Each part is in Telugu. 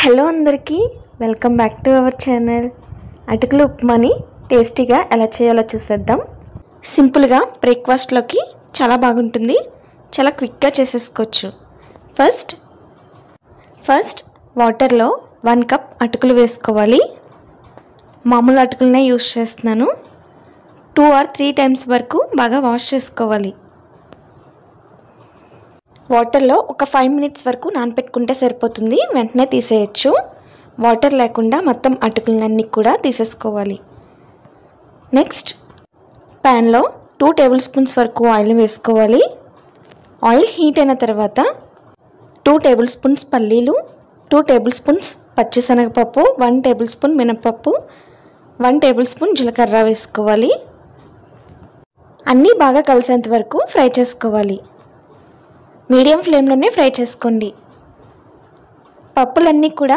హలో అందరికీ welcome back to our channel. అటుకులు ఉప్మాని టేస్టీగా ఎలా చేయాలో చూసేద్దాం. సింపుల్గా బ్రేక్ఫాస్ట్లోకి చాలా బాగుంటుంది, చాలా క్విక్గా చేసేసుకోవచ్చు. ఫస్ట్ వాటర్లో 1 కప్ అటుకులు వేసుకోవాలి. మామూలు అటుకులనే యూస్ చేస్తున్నాను. 2 or 3 టైమ్స్ వరకు బాగా వాష్ చేసుకోవాలి. వాటర్లో ఒక 5 minutes వరకు నానపెట్టుకుంటే సరిపోతుంది, వెంటనే తీసేయచ్చు. వాటర్ లేకుండా మొత్తం అటుకులన్నీ కూడా తీసేసుకోవాలి. నెక్స్ట్ ప్యాన్లో 2 టేబుల్ స్పూన్స్ వరకు ఆయిల్ వేసుకోవాలి. ఆయిల్ హీట్ అయిన తర్వాత 2 టేబుల్ స్పూన్స్ పల్లీలు, 2 టేబుల్ స్పూన్స్ పచ్చిశనగపప్పు, 1 టేబుల్ స్పూన్ మినపప్పు, 1 టేబుల్ స్పూన్ జీలకర్ర వేసుకోవాలి. అన్నీ బాగా కలిసేంత వరకు ఫ్రై చేసుకోవాలి. మీడియం ఫ్లేమ్లోనే ఫ్రై చేసుకోండి. పప్పులన్నీ కూడా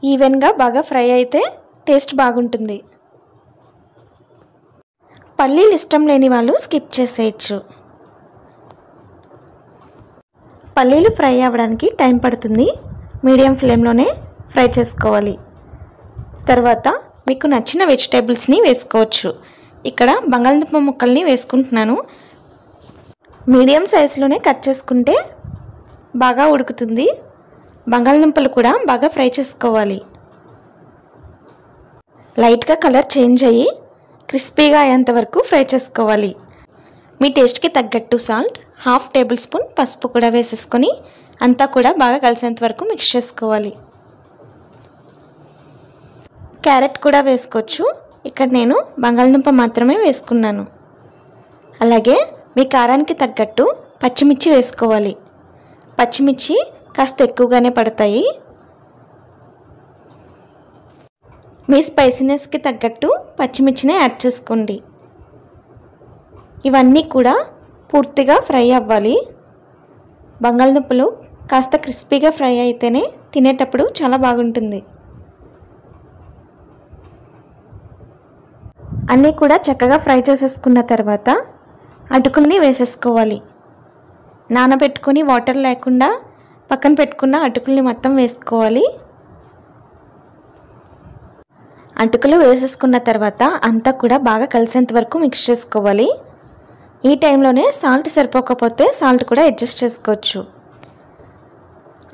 ఈవెన్గా బాగా ఫ్రై అయితే టేస్ట్ బాగుంటుంది. పల్లీలు ఇష్టం లేని వాళ్ళు స్కిప్ చేసేయచ్చు. పల్లీలు ఫ్రై అవ్వడానికి టైం పడుతుంది, మీడియం ఫ్లేమ్లోనే ఫ్రై చేసుకోవాలి. తర్వాత మీకు నచ్చిన వెజిటేబుల్స్ని వేసుకోవచ్చు. ఇక్కడ బంగాళదుంప ముక్కల్ని వేసుకుంటున్నాను. మీడియం సైజులోనే కట్ చేసుకుంటే బాగా ఉడుకుతుంది. బంగాళదుంపలు కూడా బాగా ఫ్రై చేసుకోవాలి. లైట్గా కలర్ చేంజ్ అయ్యి క్రిస్పీగా అయ్యేంత వరకు ఫ్రై చేసుకోవాలి. మీ టేస్ట్కి తగ్గట్టు సాల్ట్, 1/2 టేబుల్ స్పూన్ పసుపు కూడా వేసేసుకొని అంతా కూడా బాగా కలిసేంత వరకు మిక్స్ చేసుకోవాలి. క్యారెట్ కూడా వేసుకోవచ్చు. ఇక్కడ నేను బంగాళదుంప మాత్రమే వేసుకున్నాను. అలాగే మీ కారానికి తగ్గట్టు పచ్చిమిర్చి వేసుకోవాలి. పచ్చిమిర్చి కాస్త ఎక్కువగానే పడతాయి. మీ స్పైసీనెస్కి తగ్గట్టు పచ్చిమిర్చినే యాడ్ చేసుకోండి. ఇవన్నీ కూడా పూర్తిగా ఫ్రై అవ్వాలి. బంగాళదుంపలు కాస్త క్రిస్పీగా ఫ్రై అయితేనే తినేటప్పుడు చాలా బాగుంటుంది. అన్నీ కూడా చక్కగా ఫ్రై చేసేసుకున్న తర్వాత అటుకుల్ని వేసేసుకోవాలి. నానబెట్టుకొని వాటర్ లేకుండా పక్కన పెట్టుకున్న అటుకుల్ని మొత్తం వేసుకోవాలి. అటుకులు వేసేసుకున్న తర్వాత అంతా కూడా బాగా కలిసేంత వరకు మిక్స్ చేసుకోవాలి. ఈ టైంలోనే సాల్ట్ సరిపోకపోతే సాల్ట్ కూడా అడ్జస్ట్ చేసుకోవచ్చు.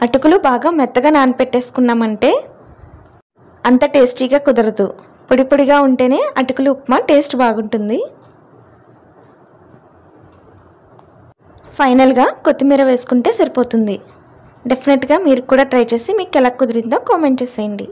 అటుకులు బాగా మెత్తగా నానపెట్టేసుకున్నామంటే అంత టేస్టీగా కుదరదు. పొడి పొడిగా ఉంటేనే అటుకులు ఉప్మా టేస్ట్ బాగుంటుంది. ఫైనల్గా కొత్తిమీర వేసుకుంటే సరిపోతుంది. డెఫినెట్గా మీరు కూడా ట్రై చేసి మీకు ఎలా కుదిరిందో కామెంట్ చేసేయండి.